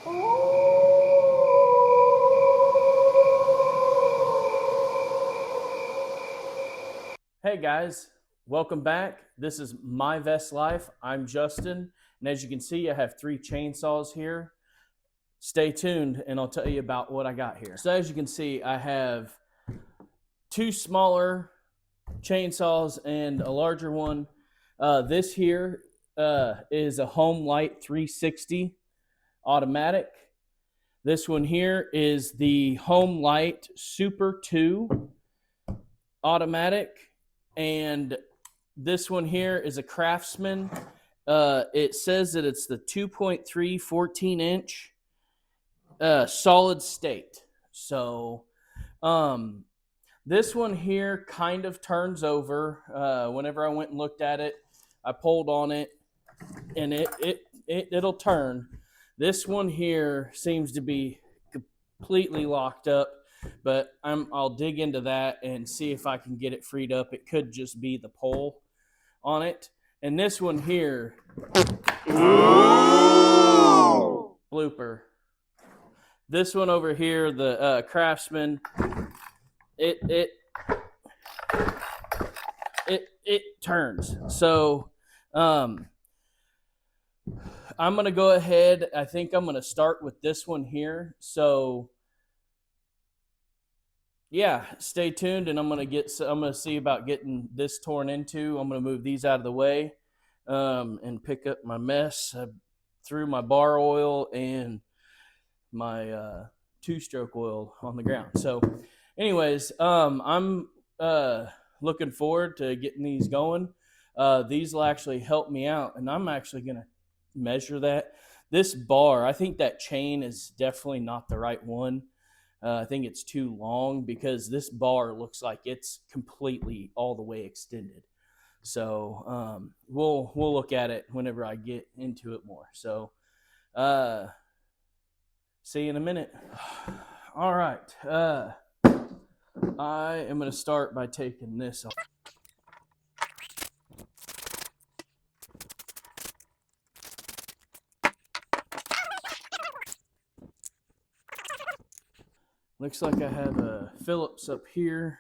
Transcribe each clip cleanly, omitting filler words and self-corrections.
Hey guys, welcome back. This is My Vest Life. I'm Justin, and as you can see, I have 3 chainsaws here. Stay tuned, and I'll tell you about what I got here. So as you can see, I have 2 smaller chainsaws and a larger one. This here is a Home Light 360 automatic. This one here is the Home Light Super 2 automatic, and this one here is a Craftsman. It says that it's the 2.3 14-inch solid state. So this one here kind of turns over. Whenever I went and looked at it, I pulled on it, and it'll turn. This one here seems to be completely locked up, but I'll dig into that and see if I can get it freed up. It could just be the pole on it. And this one here, blooper. This one over here, the Craftsman, it turns. So I'm gonna go ahead. I think I'm gonna start with this one here. So yeah, stay tuned, and I'm gonna see about getting this torn into. I'm gonna move these out of the way and pick up my mess. I threw my bar oil and my 2-stroke oil on the ground. So, anyways, I'm looking forward to getting these going. These will actually help me out, and I'm actually gonna measure that. This bar, I think that chain is definitely not the right one. I think it's too long because this bar looks like it's completely all the way extended. So we'll look at it whenever I get into it more. So see you in a minute. All right. I am going to start by taking this off. Looks like I have a Phillips up here.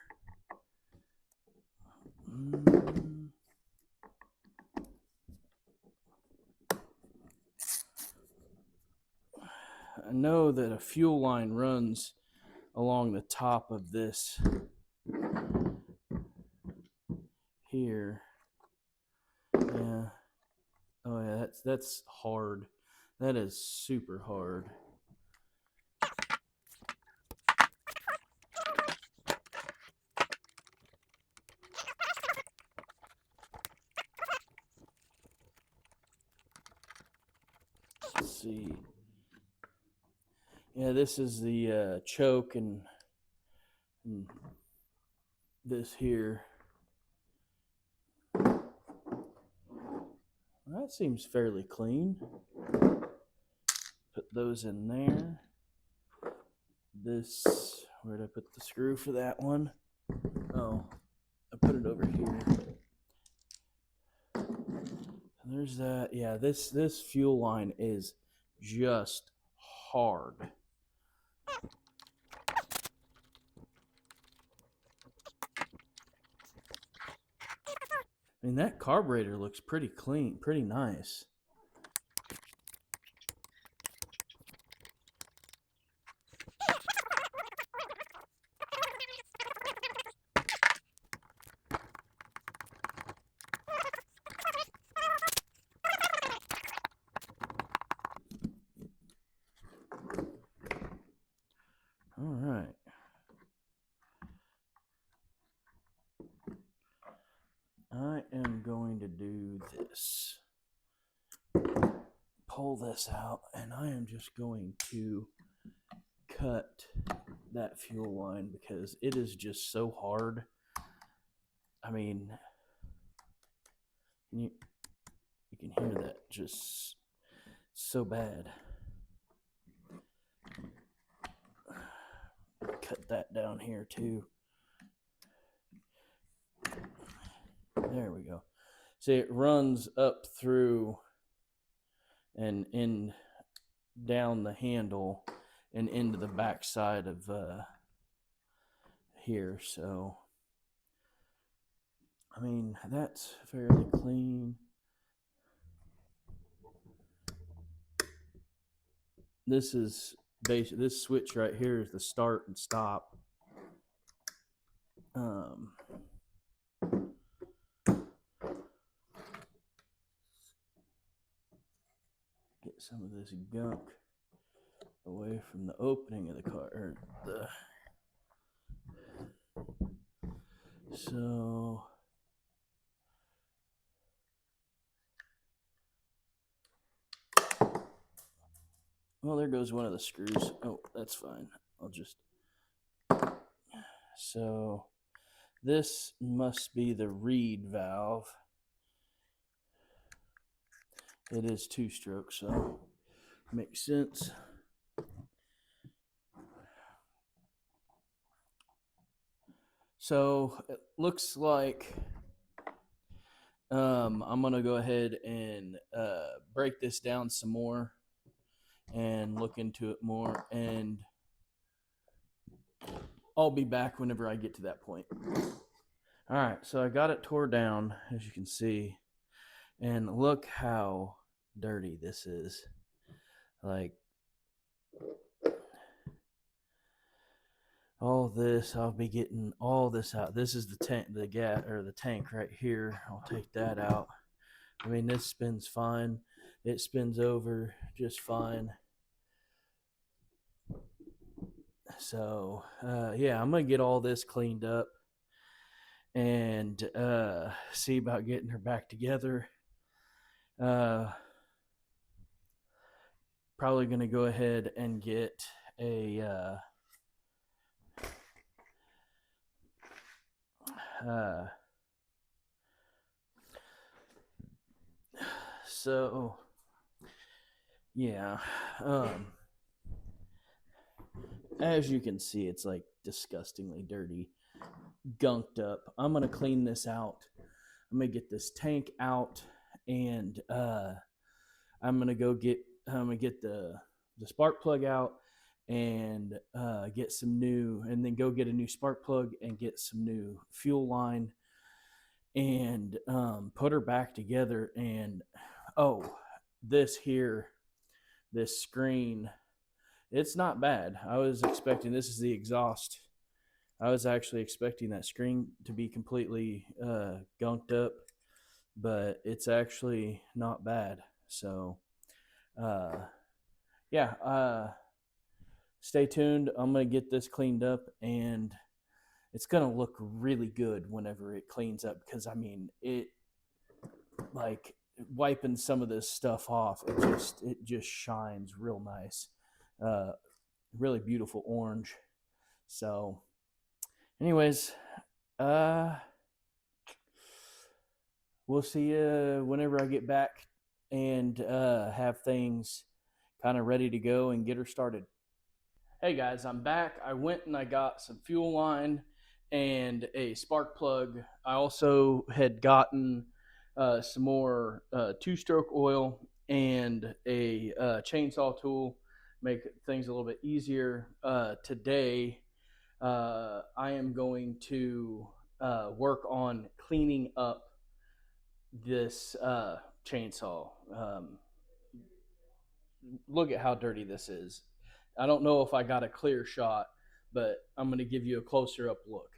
I know that a fuel line runs along the top of this here. Yeah. Oh yeah, that's hard. That is super hard. Let's see. Yeah, this is the choke, and this here. That seems fairly clean. Put those in there. This, where'd I put the screw for that one? Oh, I put it over here. There's that. Yeah, this fuel line is just hard. I mean, that carburetor looks pretty clean, pretty nice. All right. I am going to do this. Pull this out, and I am just going to cut that fuel line because it is just so hard. I mean, you can hear that just so bad. Cut that down here too. There we go. See, it runs up through and in down the handle and into the back side of here. So I mean, that's fairly clean. This is this switch right here is the start and stop. Get some of this gunk away from the opening of the car, or so well, there goes one of the screws. Oh, that's fine. I'll just, so this must be the reed valve. It is two-stroke, so makes sense. So it looks like I'm gonna go ahead and break this down some more and look into it more, and I'll be back whenever I get to that point. All right, so I got it tore down, as you can see, and look how dirty this is. Like, all this, I'll be getting all this out. This is the tank, the gas, or the tank right here. I'll take that out. I mean, this spins fine. It spins over just fine. So, yeah, I'm going to get all this cleaned up and see about getting her back together. Probably going to go ahead and get a so yeah, as you can see, it's like disgustingly dirty, gunked up. I'm gonna clean this out. I'm gonna get this tank out, and I'm gonna get the spark plug out and get some new, and then go get a new spark plug and get some new fuel line, and put her back together. And oh, this here, this screen, it's not bad. I was expecting, this is the exhaust. I was actually expecting that screen to be completely gunked up, but it's actually not bad. So yeah, stay tuned. I'm gonna get this cleaned up, and it's gonna look really good whenever it cleans up, because I mean, it, like, wiping some of this stuff off, it just shines real nice. Really beautiful orange. So anyways, we'll see you whenever I get back and have things kind of ready to go and get her started. Hey guys, I'm back. I went and I got some fuel line and a spark plug. I also had gotten some more two-stroke oil and a chainsaw tool, make things a little bit easier. Today, I am going to work on cleaning up this chainsaw. Look at how dirty this is. I don't know if I got a clear shot, but I'm going to give you a closer up look.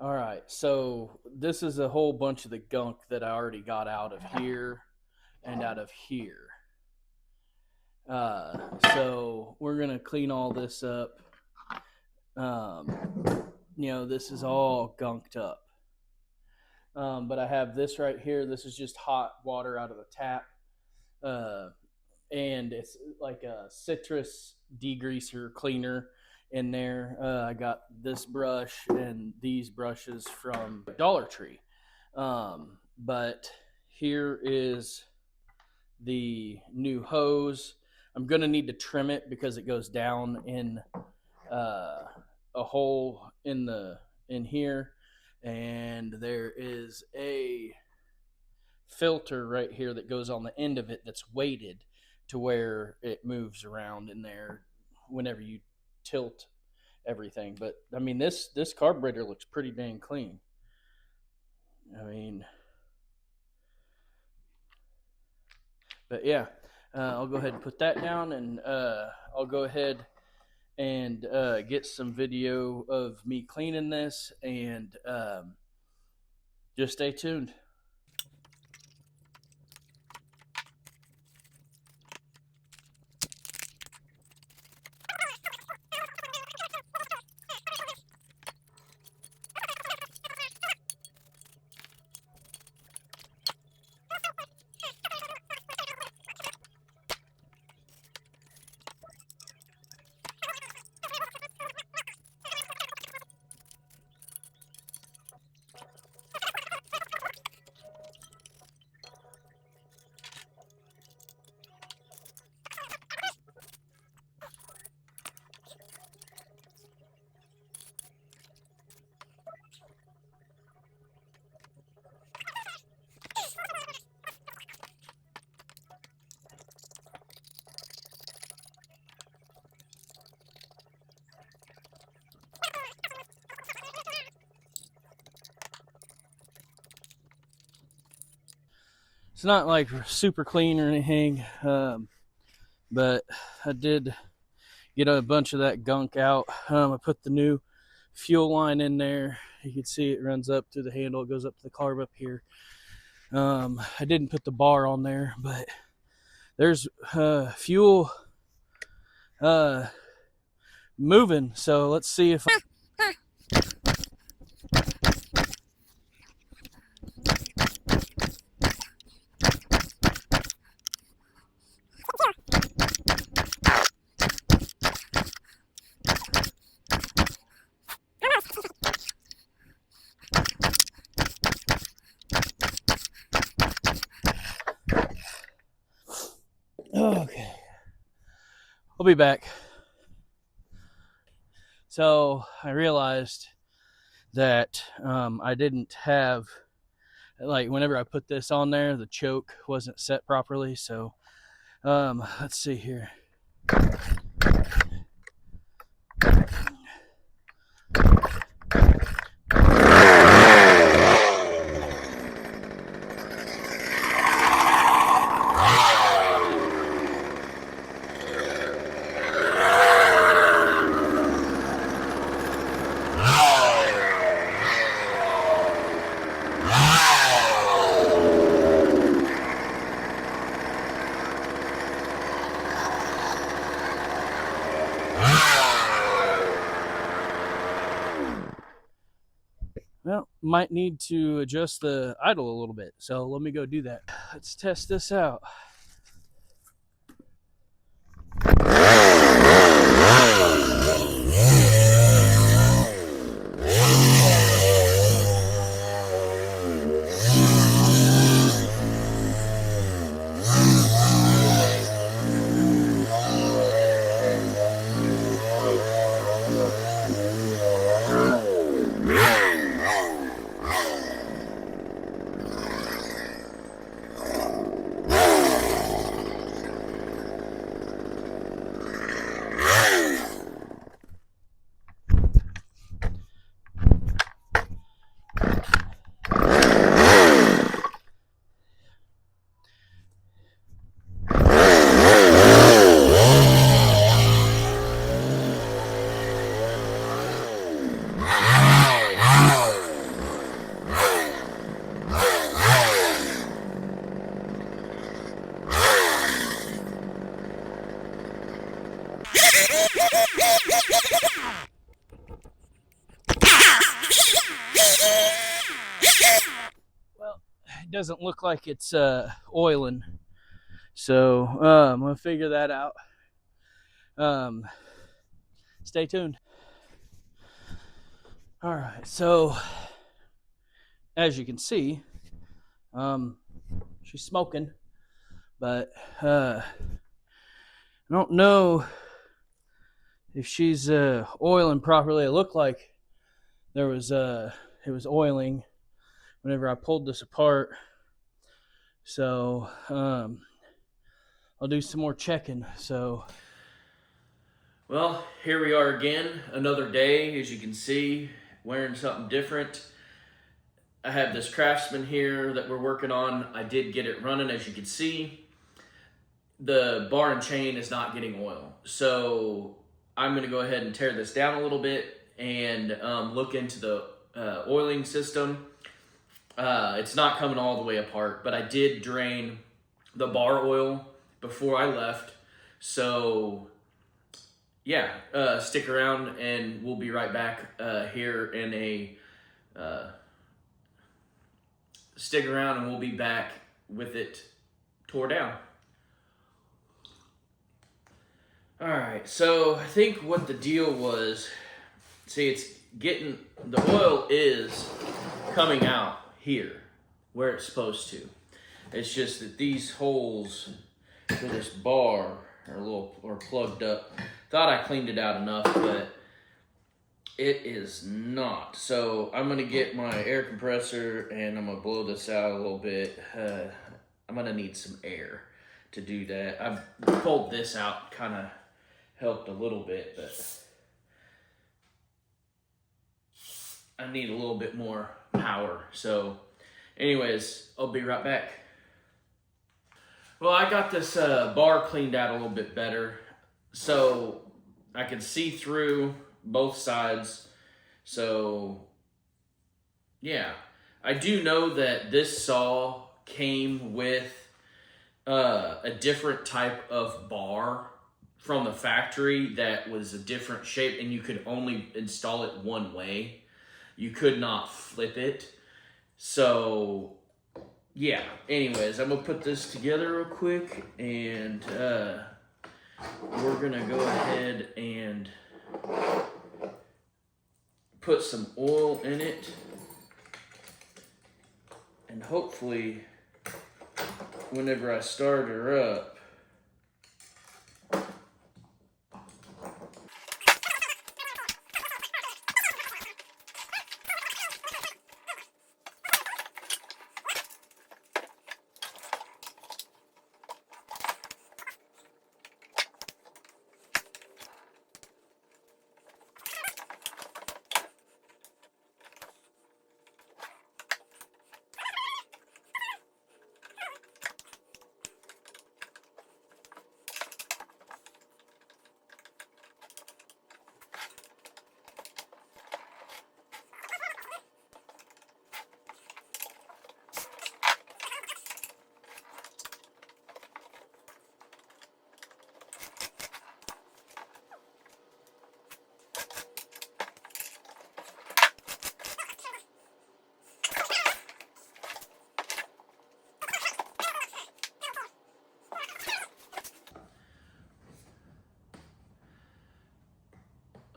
All right, so this is a whole bunch of the gunk that I already got out of here and out of here. So we're going to clean all this up. This is all gunked up. But I have this right here. This is just hot water out of the tap. And it's like a citrus degreaser cleaner in there. I got this brush and these brushes from Dollar Tree. But here is the new hose. I'm going to need to trim it because it goes down in a hole in here. And there is a filter right here that goes on the end of it that's weighted to where it moves around in there whenever you tilt everything. But I mean, this carburetor looks pretty dang clean. I mean, but yeah, I'll go ahead and put that down, and I'll go ahead and get some video of me cleaning this, and just stay tuned. It's not like super clean or anything, but I did get a bunch of that gunk out. I put the new fuel line in there. You can see it runs up through the handle. It goes up to the carb up here. I didn't put the bar on there, but there's fuel moving. So let's see if okay, I'll be back. So I realized that I didn't have, like, whenever I put this on there, the choke wasn't set properly. So let's see here. Well, might need to adjust the idle a little bit. So let me go do that. Let's test this out. Well, it doesn't look like it's oiling, so I'm gonna figure that out. Stay tuned. All right, so as you can see, she's smoking, but I don't know if she's oiling properly. It looked like there was it was oiling whenever I pulled this apart. So I'll do some more checking. So, well, here we are again, another day. As you can see, wearing something different. I have this Craftsman here that we're working on. I did get it running, as you can see. The bar and chain is not getting oil, so I'm going to go ahead and tear this down a little bit and look into the oiling system. It's not coming all the way apart, but I did drain the bar oil before I left. So yeah, stick around and we'll be right back here in a stick around and we'll be back with it tore down. All right, so I think what the deal was, see, it's getting, the oil is coming out here where it's supposed to. It's just that these holes for this bar are plugged up. Thought I cleaned it out enough, but it is not. So I'm gonna get my air compressor and I'm gonna blow this out a little bit. I'm gonna need some air to do that. I've pulled this out, kind of helped a little bit, but I need a little bit more power. So anyways, I'll be right back. Well, I got this bar cleaned out a little bit better, so I can see through both sides. So yeah, I do know that this saw came with a different type of bar from the factory that was a different shape, and you could only install it one way. You could not flip it. So yeah, anyways, I'm gonna put this together real quick, and we're gonna go ahead and put some oil in it, and hopefully whenever I start her up,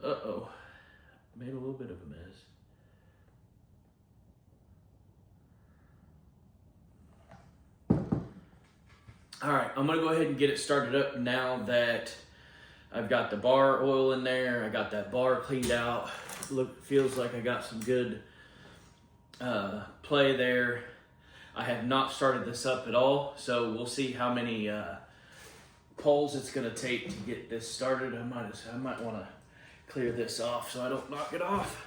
uh-oh, made a little bit of a mess. All right, I'm gonna go ahead and get it started up now that I've got the bar oil in there. I got that bar cleaned out. Feels like I got some good play there. I have not started this up at all, so we'll see how many pulls it's gonna take to get this started. I might want to clear this off so I don't knock it off.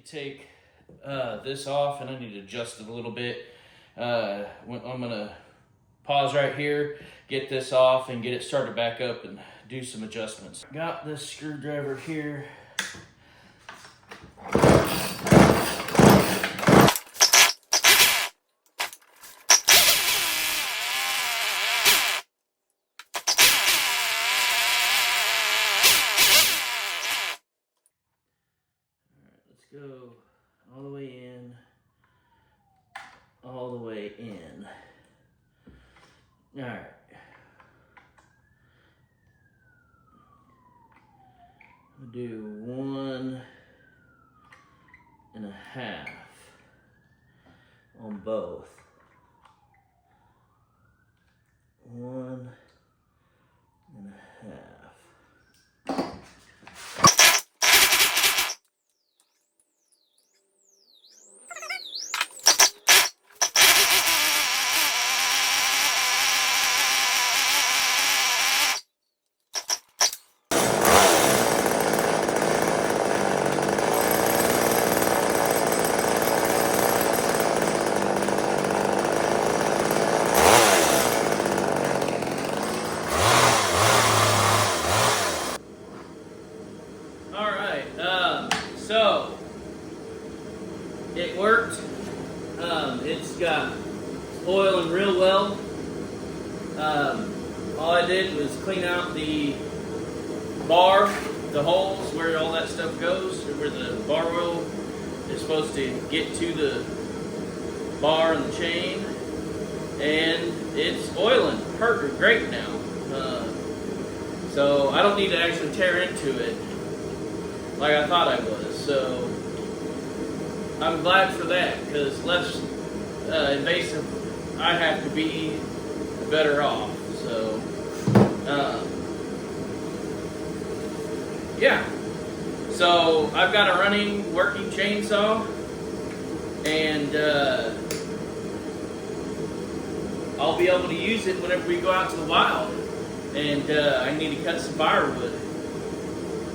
Take this off, and I need to adjust it a little bit. I'm gonna pause right here, get this off, and get it started back up and do some adjustments. Got this screwdriver here. go all the way in, all the way in. All right. I'll do 1.5 on both. 1.5. So it worked. It's got oiling real well. All I did was clean out the bar, the holes where all that stuff goes, where the bar oil is supposed to get to the bar and the chain, and it's oiling great now. So I don't need to actually tear into it like I thought I was. So I'm glad for that, because less invasive I have to be, the better off. So yeah. So I've got a running, working chainsaw, and I'll be able to use it whenever we go out to the wild, and I need to cut some firewood.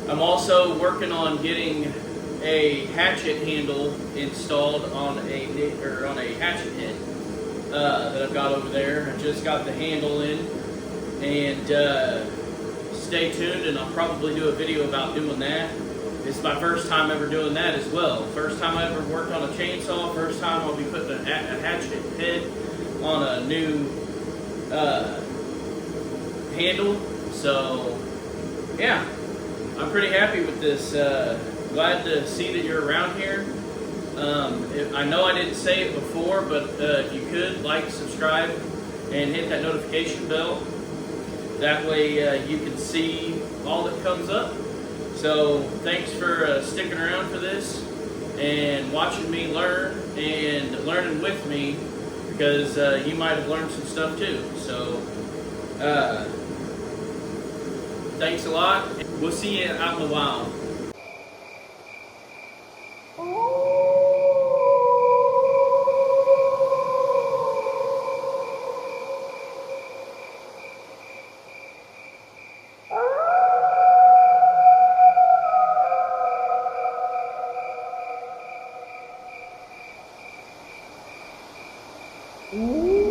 I'm also working on getting a hatchet handle installed on a hatchet head that I've got over there. I just got the handle in, and stay tuned, and I'll probably do a video about doing that. It's my first time ever doing that as well. First time I ever worked on a chainsaw. First time I'll be putting a hatchet head on a new handle. So yeah, I'm pretty happy with this. Glad to see that you're around here. I know I didn't say it before, but if you could like, subscribe, and hit that notification bell. That way you can see all that comes up. So thanks for sticking around for this and watching me learn and learning with me, because you might have learned some stuff too. So thanks a lot. We'll see you out in the wild. Ooh.